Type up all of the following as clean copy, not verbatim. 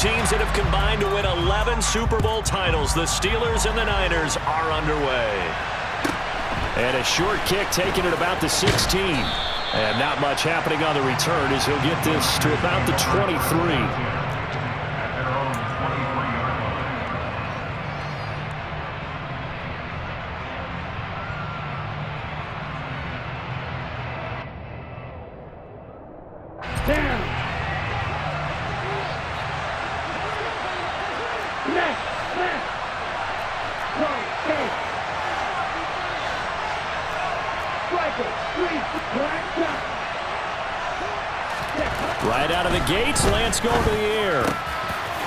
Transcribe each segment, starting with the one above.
teams that have combined to win 11 Super Bowl titles. The Steelers and the Niners are underway. And a short kick taken at about the 16. And not much happening on the return as he'll get this to about the 23. Right out of the gates, Lance going to the air.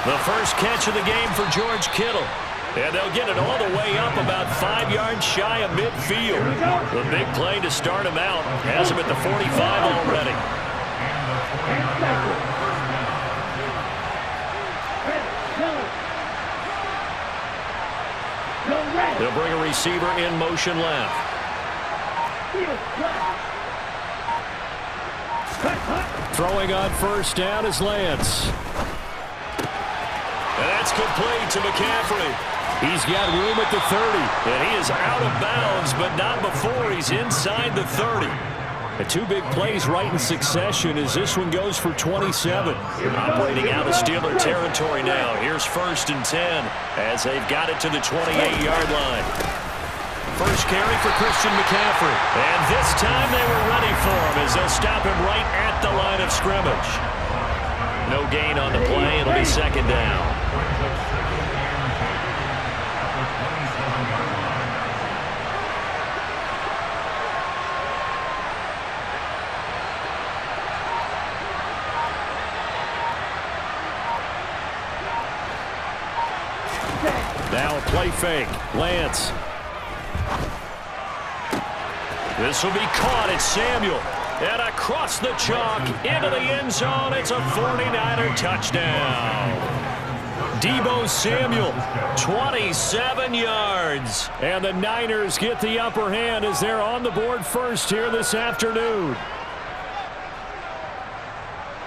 The first catch of the game for George Kittle. And they'll get it all the way up about 5 yards shy of midfield. The big play to start him out has him at the 45 already. They'll bring a receiver in motion left. Throwing on first down is Lance. And that's complete to McCaffrey. He's got room at the 30. And he is out of bounds, but not before he's inside the 30. The two big plays right in succession as this one goes for 27. Operating out of Steeler territory now. Here's 1st and 10 as they've got it to the 28-yard line. First carry for Christian McCaffrey. And this time they were ready for him as they'll stop him right at the line of scrimmage. No gain on the play. It'll be 2nd down. Now a play fake. Lance. This will be caught. It's Samuel. And across the chalk into the end zone. It's a 49er touchdown. Deebo Samuel, 27 yards. And the Niners get the upper hand as they're on the board first here this afternoon.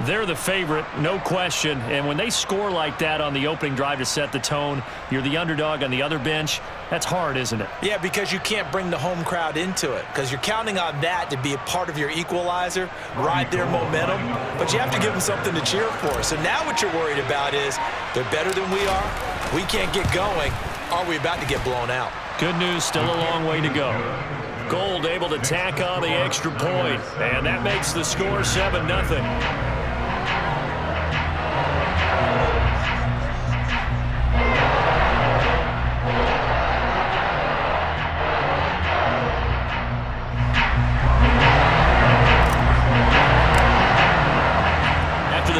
They're the favorite, no question. And when they score like that on the opening drive to set the tone, you're the underdog on the other bench. That's hard, isn't it? Yeah, because you can't bring the home crowd into it because you're counting on that to be a part of your equalizer, ride their momentum. But you have to give them something to cheer for. So now what you're worried about is they're better than we are. We can't get going. Are we about to get blown out? Good news, still a long way to go. Gold able to tack on the extra point. And that makes the score 7-0.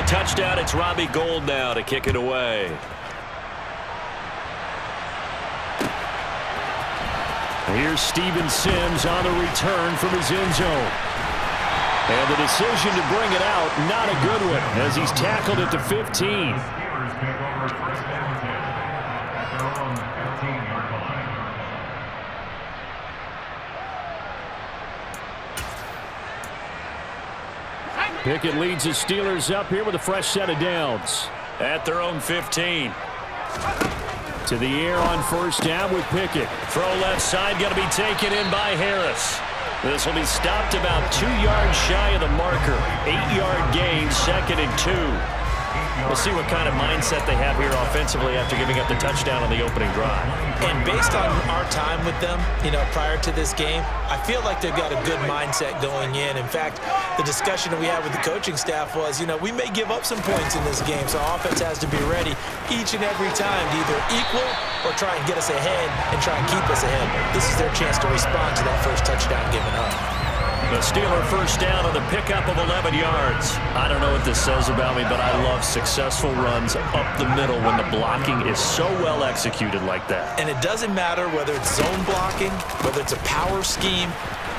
Touchdown, it's Robbie Gould now to kick it away. Here's Steven Sims on the return from his end zone. And the decision to bring it out, not a good one, as he's tackled at the 15. Pickett leads the Steelers up here with a fresh set of downs. At their own 15. To the air on first down with Pickett. Throw left side, going to be taken in by Harris. This will be stopped about 2 yards shy of the marker. 8-yard gain, 2nd and 2. We'll see what kind of mindset they have here offensively after giving up the touchdown on the opening drive. And based on our time with them, prior to this game, I feel like they've got a good mindset going in. In fact, the discussion that we had with the coaching staff was, we may give up some points in this game, so offense has to be ready each and every time to either equal or try and get us ahead and try and keep us ahead. This is their chance to respond to that first touchdown given up. The Steeler first down on the pickup of 11 yards. I don't know what this says about me, but I love successful runs up the middle when the blocking is so well executed like that. And it doesn't matter whether it's zone blocking, whether it's a power scheme.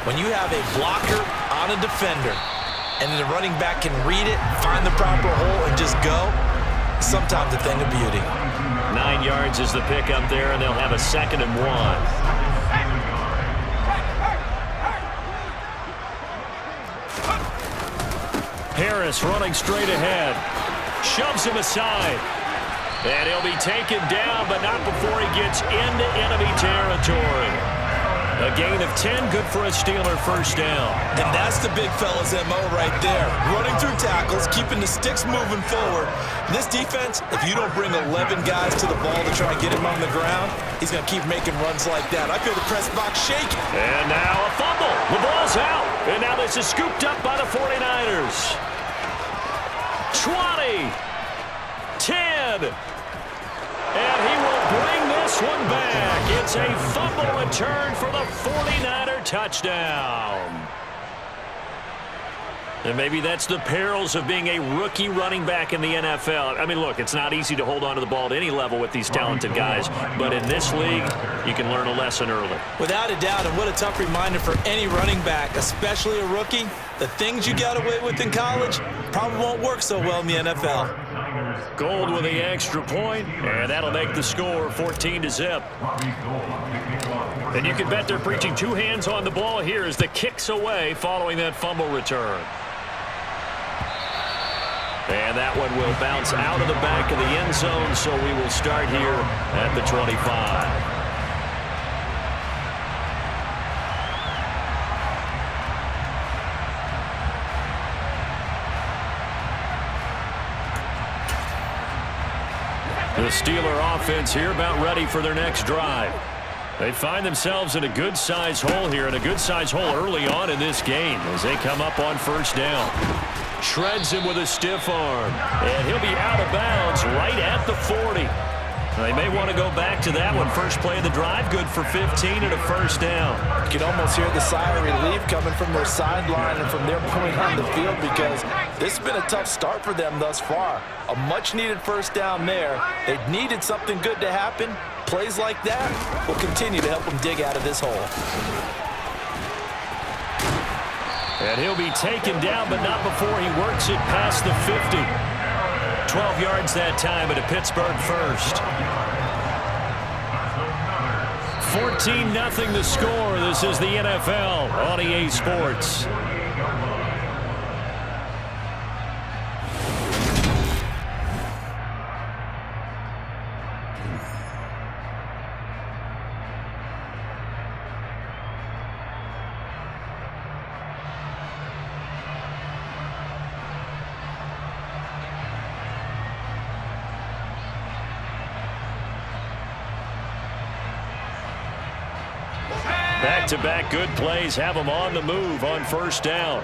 When you have a blocker on a defender and the running back can read it, find the proper hole, and just go, sometimes a thing of beauty. 9 yards is the pickup there, and they'll have a 2nd and 1. Harris running straight ahead. Shoves him aside. And he'll be taken down, but not before he gets into enemy territory. A gain of 10, good for a Steeler first down. And that's the big fella's MO right there. Running through tackles, keeping the sticks moving forward. This defense, if you don't bring 11 guys to the ball to try and get him on the ground, he's going to keep making runs like that. I feel the press box shake. And now a fumble. The ball's out. And now this is scooped up by the 49ers. 20. 10. And he will bring this one back. It's a fumble return for the 49er touchdown. And maybe that's the perils of being a rookie running back in the NFL. I mean, look, it's not easy to hold on to the ball at any level with these talented guys. But in this league, you can learn a lesson early. Without a doubt, and what a tough reminder for any running back, especially a rookie. The things you got away with in college probably won't work so well in the NFL. Gold with the extra point, and that'll make the score 14-0. And you can bet they're preaching two hands on the ball here as the kick's away following that fumble return. And that one will bounce out of the back of the end zone, so we will start here at the 25. The Steeler offense here about ready for their next drive. They find themselves in a good-sized hole here, and a good-sized hole early on in this game as they come up on first down. Shreds him with a stiff arm, and he'll be out of bounds right at the 40. They may want to go back to that one. First play of the drive, good for 15 and a first down. You can almost hear the sigh of relief coming from their sideline and from their point on the field, because this has been a tough start for them thus far. A much-needed first down there. They needed something good to happen. Plays like that will continue to help them dig out of this hole. And he'll be taken down, but not before he works it past the 50. 12 yards that time at a Pittsburgh first. 14-0 the score. This is the NFL on EA Sports. Back-to-back good plays have them on the move on first down.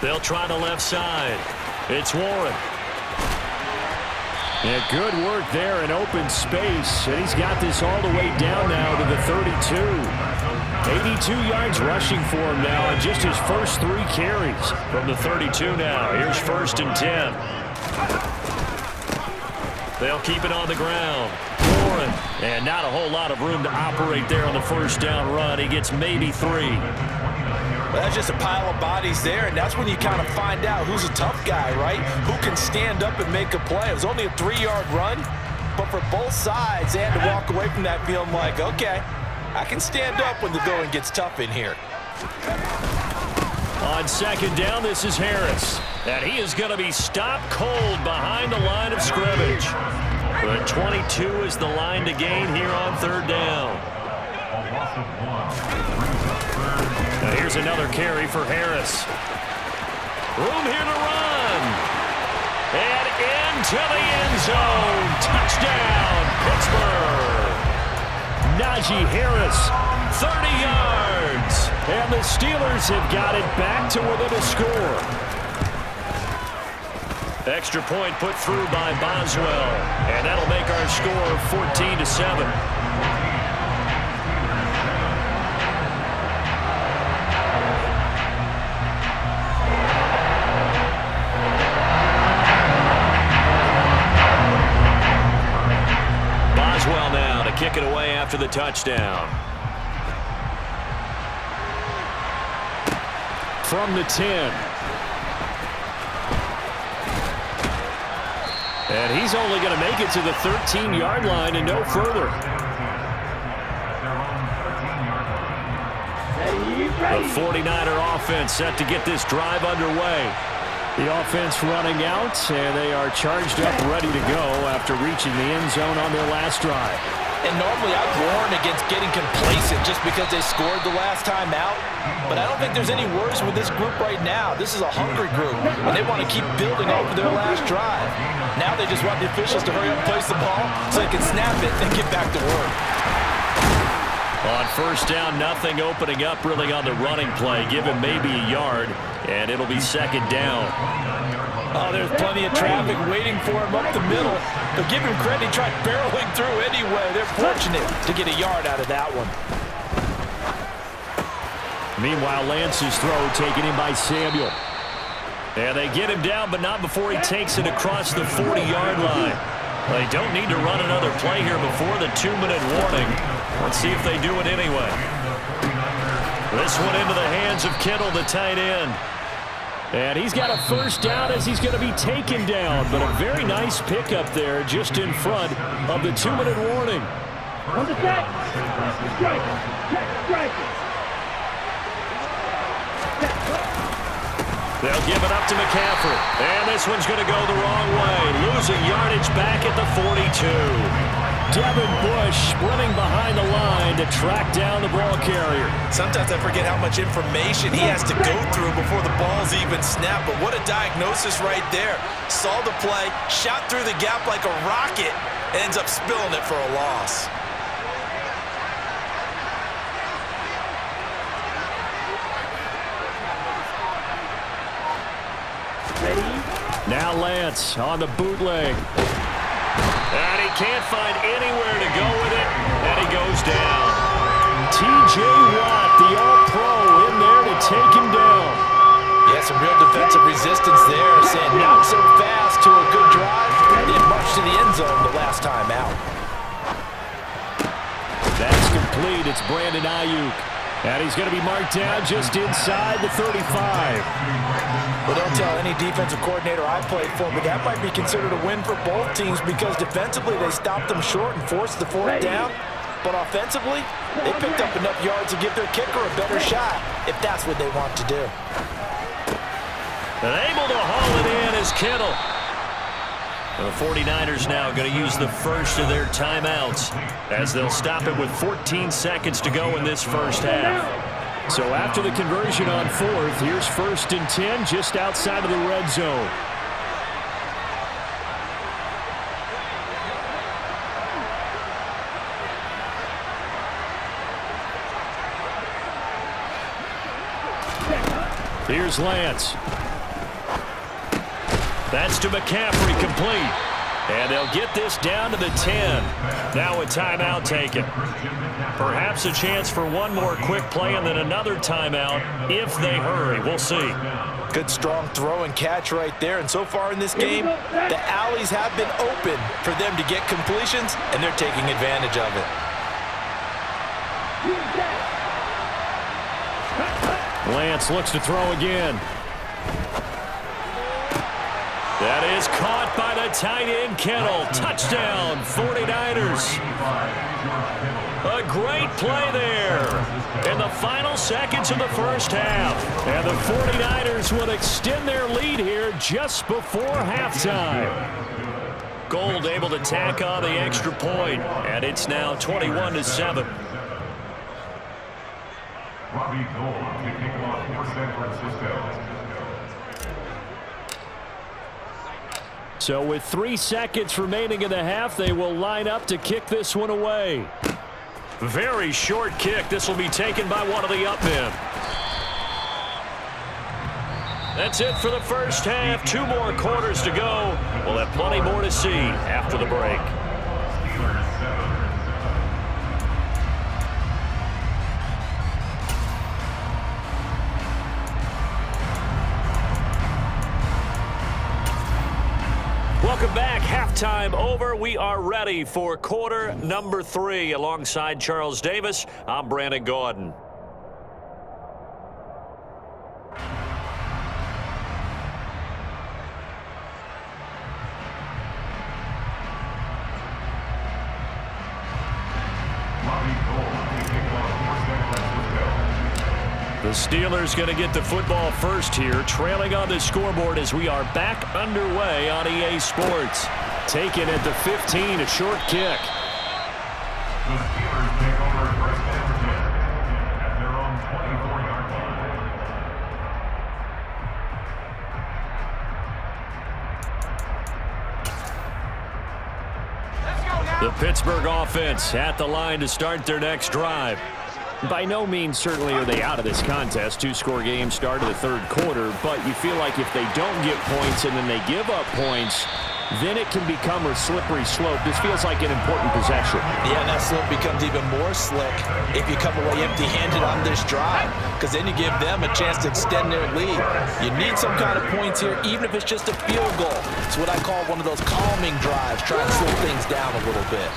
They'll try the left side. It's Warren. Yeah, good work there in open space. And he's got this all the way down now to the 32. 82 yards rushing for him now on just his first 3 carries. From the 32 now, here's first and 10. They'll keep it on the ground. Warren, and not a whole lot of room to operate there on the first down run. He gets maybe 3. Well, that's just a pile of bodies there, and that's when you kind of find out who's a tough guy, right? Who can stand up and make a play. It was only a 3-yard run, but for both sides, they had to walk away from that feeling like, okay, I can stand up when the going gets tough in here. On second down, this is Harris. And he is going to be stopped cold behind the line of scrimmage. But 22 is the line to gain here on third down. Now here's another carry for Harris. Room here to run. And into the end zone. Touchdown, Pittsburgh. Najee Harris, 30 yards. and the Steelers have got it back to within a score. Extra point put through by Boswell, and that'll make our score 14-7. Kick it away after the touchdown. From the 10. And he's only going to make it to the 13-yard line and no further. The 49er offense set to get this drive underway. The offense running out, and they are charged up, ready to go after reaching the end zone on their last drive. And normally I'd warn against getting complacent just because they scored the last time out. But I don't think there's any worries with this group right now. This is a hungry group, and they want to keep building off of their last drive. Now they just want the officials to hurry up and place the ball so they can snap it and get back to work. On first down, nothing opening up really on the running play. Give him maybe a yard, and it'll be second down. Oh, there's plenty of traffic waiting for him up the middle. But give him credit, he tried barreling through anyway. They're fortunate to get a yard out of that one. Meanwhile, Lance's throw taken in by Samuel. And they get him down, but not before he takes it across the 40-yard line. They don't need to run another play here before the 2-minute warning. Let's see if they do it anyway. This one into the hands of Kittle, the tight end. And he's got a first down as he's going to be taken down. But a very nice pickup there just in front of the 2-minute warning. On the set. Strike. Strike. They'll give it up to McCaffrey. And this one's going to go the wrong way. Losing yardage back at the 42. Devin Bush running behind the line to track down the ball carrier. Sometimes I forget how much information he has to go through before the ball's even snapped. But what a diagnosis right there. Saw the play, shot through the gap like a rocket, and ends up spilling it for a loss. Now Lance on the bootleg. And he can't find anywhere to go with it, and he goes down. T.J. Watt, the All-Pro, in there to take him down. Yeah, some real defensive resistance there, saying not so fast to a good drive. Didn't march to the end zone the last time out. That's complete. It's Brandon Ayuk. And he's going to be marked down just inside the 35. Well, don't tell any defensive coordinator I played for, but that might be considered a win for both teams because defensively they stopped them short and forced the fourth down. But offensively, they picked up enough yards to give their kicker a better shot if that's what they want to do. And able to haul it in is Kittle. The 49ers now going to use the first of their timeouts as they'll stop it with 14 seconds to go in this first half. So after the conversion on fourth, here's 1st and 10 just outside of the red zone. Here's Lance. That's to McCaffrey, complete. And they'll get this down to the 10. Now a timeout taken. Perhaps a chance for one more quick play and then another timeout if they hurry. We'll see. Good strong throw and catch right there. And so far in this game, the alleys have been open for them to get completions, and they're taking advantage of it. Lance looks to throw again. That is caught by the tight end, Kittle. Touchdown, 49ers. A great play there in the final seconds of the first half. And the 49ers will extend their lead here just before halftime. Gold able to tack on the extra point, and it's now 21-7. Robbie Gold to kick off for San Francisco. So with 3 seconds remaining in the half, they will line up to kick this one away. Very short kick. This will be taken by one of the up men. That's it for the first half. 2 more quarters to go. We'll have plenty more to see after the break. Welcome back. Halftime over. We are ready for quarter number 3. Alongside Charles Davis, I'm Brandon Gordon. The Steelers going to get the football first here, trailing on the scoreboard as we are back underway on EA Sports. Taken at the 15, a short kick. The Steelers take over first and 10 at their own 24-yard line. The Pittsburgh offense at the line to start their next drive. By no means certainly are they out of this contest. Two-score game start of the third quarter, but you feel like if they don't get points and then they give up points, then it can become a slippery slope. This feels like an important possession. Yeah, and that slope becomes even more slick if you come away empty-handed on this drive, because then you give them a chance to extend their lead. You need some kind of points here, even if it's just a field goal. It's what I call one of those calming drives, trying to slow things down a little bit.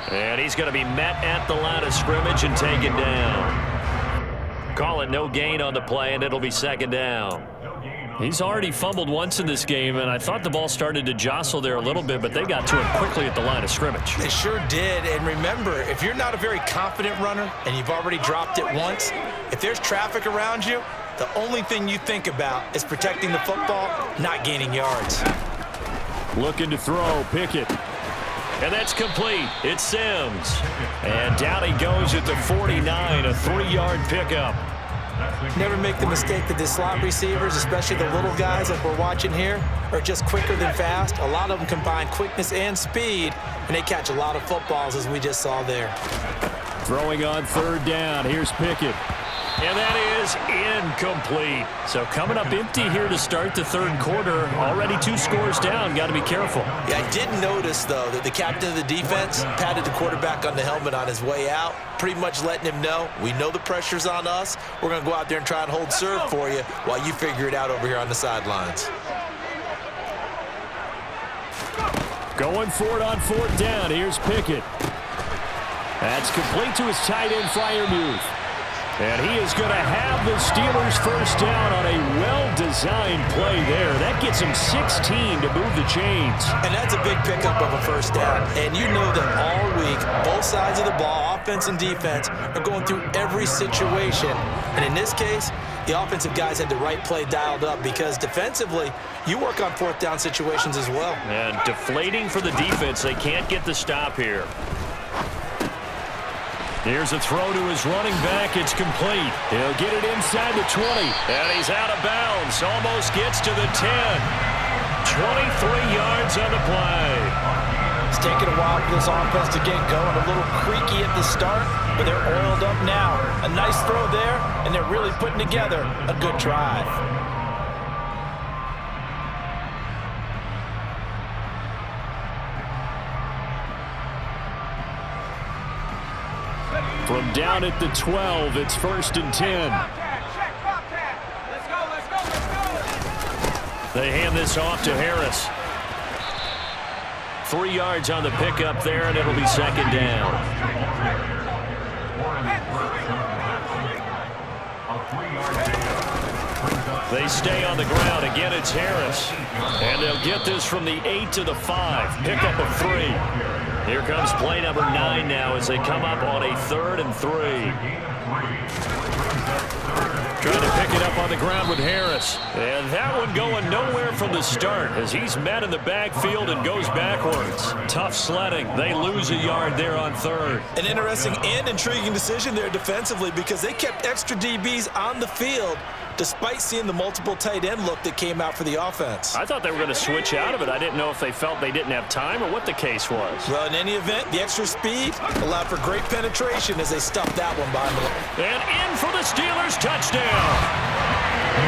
And he's going to be met at the line of scrimmage and taken down. Call it no gain on the play, and it'll be second down. He's already fumbled once in this game, and I thought the ball started to jostle there a little bit, but they got to him quickly at the line of scrimmage. They sure did. And remember, if you're not a very confident runner and you've already dropped it once, if there's traffic around you, the only thing you think about is protecting the football, not gaining yards. Looking to throw, Pickett. And that's complete. It's Sims. And down he goes at the 49, a 3-yard pickup. Never make the mistake that the slot receivers, especially the little guys like we're watching here, are just quicker than fast. A lot of them combine quickness and speed, and they catch a lot of footballs, as we just saw there. Throwing on third down. Here's Pickett. And that is incomplete. So coming up empty here to start the third quarter. Already 2 scores down. Got to be careful. Yeah, I did notice, though, that the captain of the defense patted the quarterback on the helmet on his way out, pretty much letting him know, we know the pressure's on us. We're going to go out there and try and hold serve for you while you figure it out over here on the sidelines. Going for it on fourth down. Here's Pickett. That's complete to his tight end Freiermuth. And he is going to have the Steelers first down on a well-designed play there. That gets him 16 to move the chains. And that's a big pickup of a first down. And you know that all week, both sides of the ball, offense and defense, are going through every situation. And in this case, the offensive guys had the right play dialed up because defensively, you work on fourth down situations as well. And deflating for the defense. They can't get the stop here. Here's a throw to his running back. It's complete. He'll get it inside the 20. And he's out of bounds. Almost gets to the 10. 23 yards on the play. It's taken a while for this offense to get going. A little creaky at the start, but they're oiled up now. A nice throw there, and they're really putting together a good drive. From down at the 12, it's first and 10. They hand this off to Harris. 3 yards on the pickup there, and it'll be second down. They stay on the ground. Again, it's Harris. And they'll get this from the 8 to the 5. Pickup of 3. Here comes play number 9 now as they come up on a 3rd and 3. Trying to pick it up on the ground with Harris. And that one going nowhere from the start as he's met in the backfield and goes backwards. Tough sledding. They lose a yard there on 3rd. An interesting and intriguing decision there defensively because they kept extra DBs on the field despite seeing the multiple tight end look that came out for the offense. I thought they were going to switch out of it. I didn't know if they felt they didn't have time or what the case was. Well, in any event, the extra speed allowed for great penetration as they stuffed that one behind the line. And in for the Steelers, touchdown.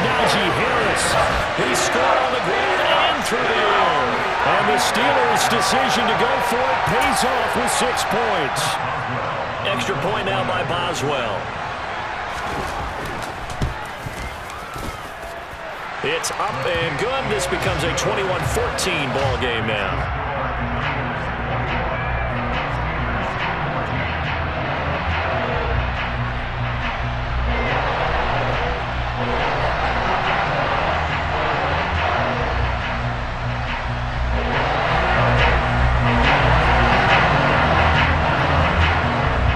Najee Harris. He scored on the ground and through the air. And the Steelers' decision to go for it pays off with 6 points. Extra point now by Boswell. It's up and good. This becomes a 21-14 ball game now.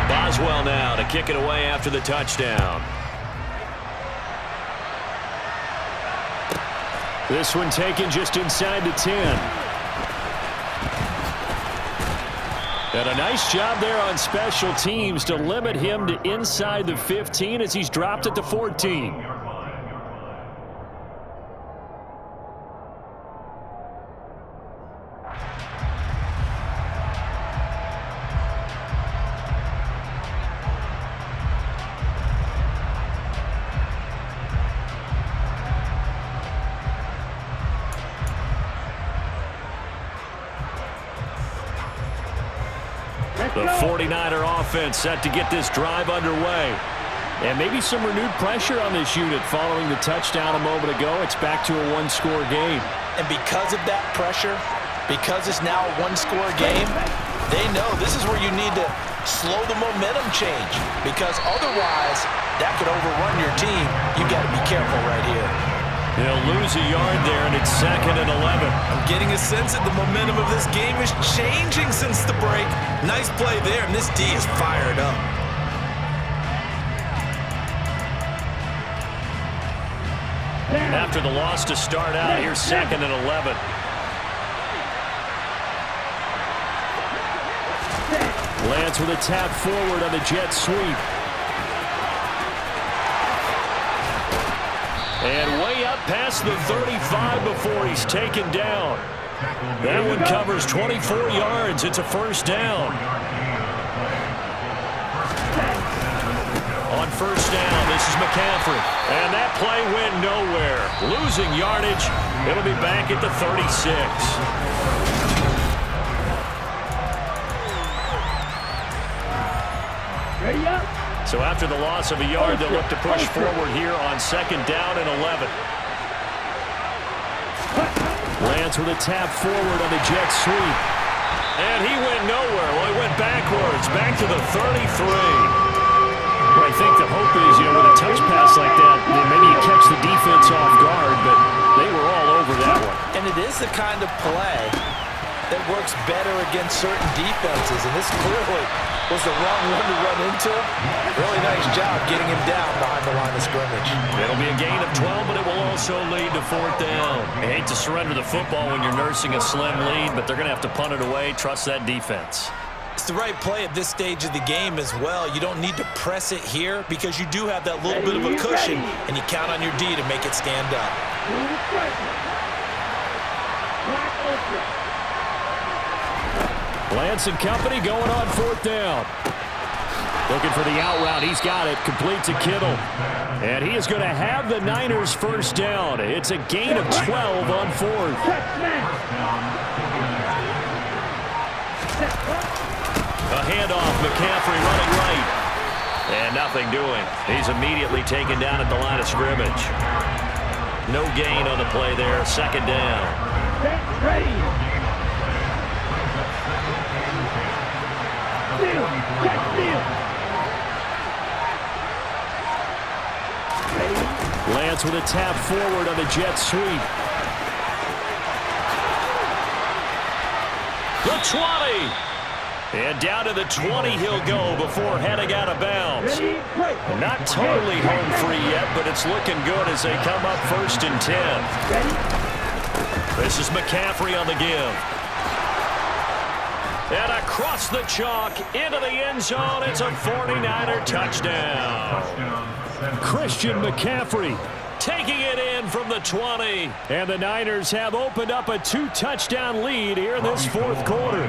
Boswell now to kick it away after the touchdown. This one taken just inside the 10. And a nice job there on special teams to limit him to inside the 15 as he's dropped it to 14. The 49er offense set to get this drive underway. And maybe some renewed pressure on this unit following the touchdown a moment ago. It's back to a one-score game. And because of that pressure, because it's now a one-score game, they know this is where you need to slow the momentum change. Because otherwise, that could overrun your team. You've got to be careful right here. They'll lose a yard there, and it's 2nd and 11. I'm getting a sense that the momentum of this game is changing since the break. Nice play there, and this D is fired up. After the loss to start out, here's 2nd and 11. Lance with a tap forward on the jet sweep. And way up past the 35 before he's taken down. That one covers 24 yards. It's a first down. On first down, this is McCaffrey. And that play went nowhere. Losing yardage. It'll be back at the 36. Ready up. So after the loss of a yard, they'll look to push forward here on 2nd down and 11. Lance with a tap forward on the jet sweep. And he went nowhere. Well, he went backwards, back to the 33. Well, I think the hope is, with a touch pass like that, maybe you catch the defense off guard, but they were all over that one. And it is the kind of play that works better against certain defenses, and this clearly was the wrong one to run into. Really nice job getting him down behind the line of scrimmage. It'll be a gain of 12, but it will also lead to 4th down. I hate to surrender the football when you're nursing a slim lead, but they're going to have to punt it away. Trust that defense. It's the right play at this stage of the game as well. You don't need to press it here because you do have that little bit of a cushion, and you count on your D to make it stand up. Lance and company going on 4th down. Looking for the out route. He's got it. Complete to Kittle. And he is going to have the Niners first down. It's a gain of 12 on 4th. A handoff. McCaffrey running right. And nothing doing. He's immediately taken down at the line of scrimmage. No gain on the play there. 2nd down. Ready. Lance with a tap forward on the jet sweep. The 20. And down to the 20 he'll go before heading out of bounds. Not totally home free yet, but it's looking good as they come up 1st and 10. This is McCaffrey on the give. And across the chalk into the end zone, it's a 49er touchdown. Christian McCaffrey taking it in from the 20. And the Niners have opened up a 2-touchdown lead here in this 4th quarter.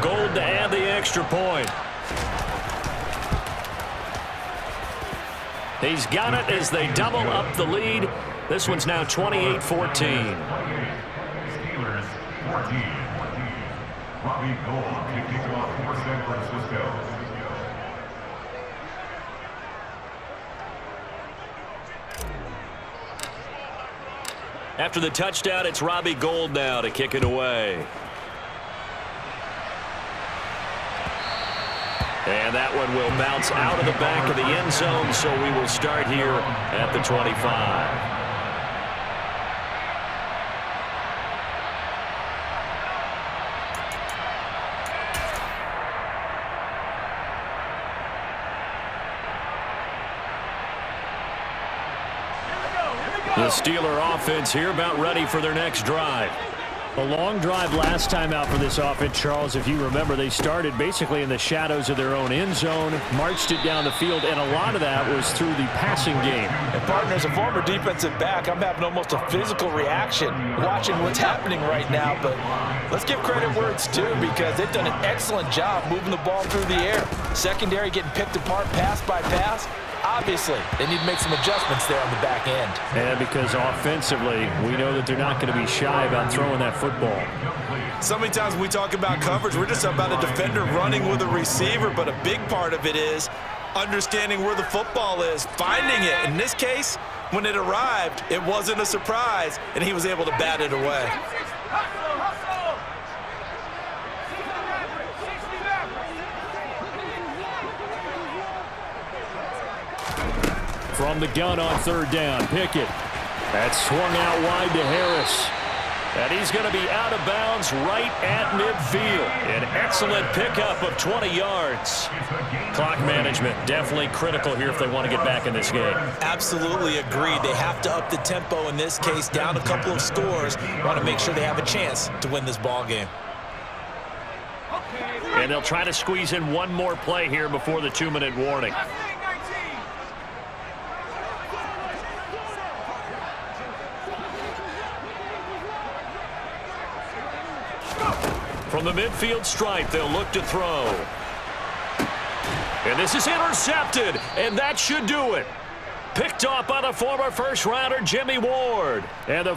Gold to add the extra point. He's got it as they double up the lead. This one's now 28-14. Steelers 14. Robbie Gould to kick off for San Francisco. After the touchdown, it's Robbie Gould now to kick it away. And that one will bounce out of the back of the end zone, so we will start here at the 25. The Steeler offense here about ready for their next drive. A long drive last time out for this offense, Charles. If you remember, they started basically in the shadows of their own end zone, marched it down the field, and a lot of that was through the passing game. And partner, as a former defensive back, I'm having almost a physical reaction watching what's happening right now. But let's give credit where it's due, because they've done an excellent job moving the ball through the air. Secondary getting picked apart pass by pass. Obviously, they need to make some adjustments there on the back end. And because offensively, we know that they're not going to be shy about throwing that football. So many times when we talk about coverage, we're just about a defender running with a receiver, but a big part of it is understanding where the football is, finding it. In this case, when it arrived, it wasn't a surprise, and he was able to bat it away. From the gun on third down, Pickett. That's swung out wide to Harris. And he's going to be out of bounds right at midfield. An excellent pickup of 20 yards. Clock management definitely critical here if they want to get back in this game. Absolutely agreed. They have to up the tempo in this case, down a couple of scores. Want to make sure they have a chance to win this ball game. And they'll try to squeeze in one more play here before the 2-minute warning. From the midfield stripe, they'll look to throw. And this is intercepted, and that should do it. Picked off by the former first-rounder, Jimmy Ward. And the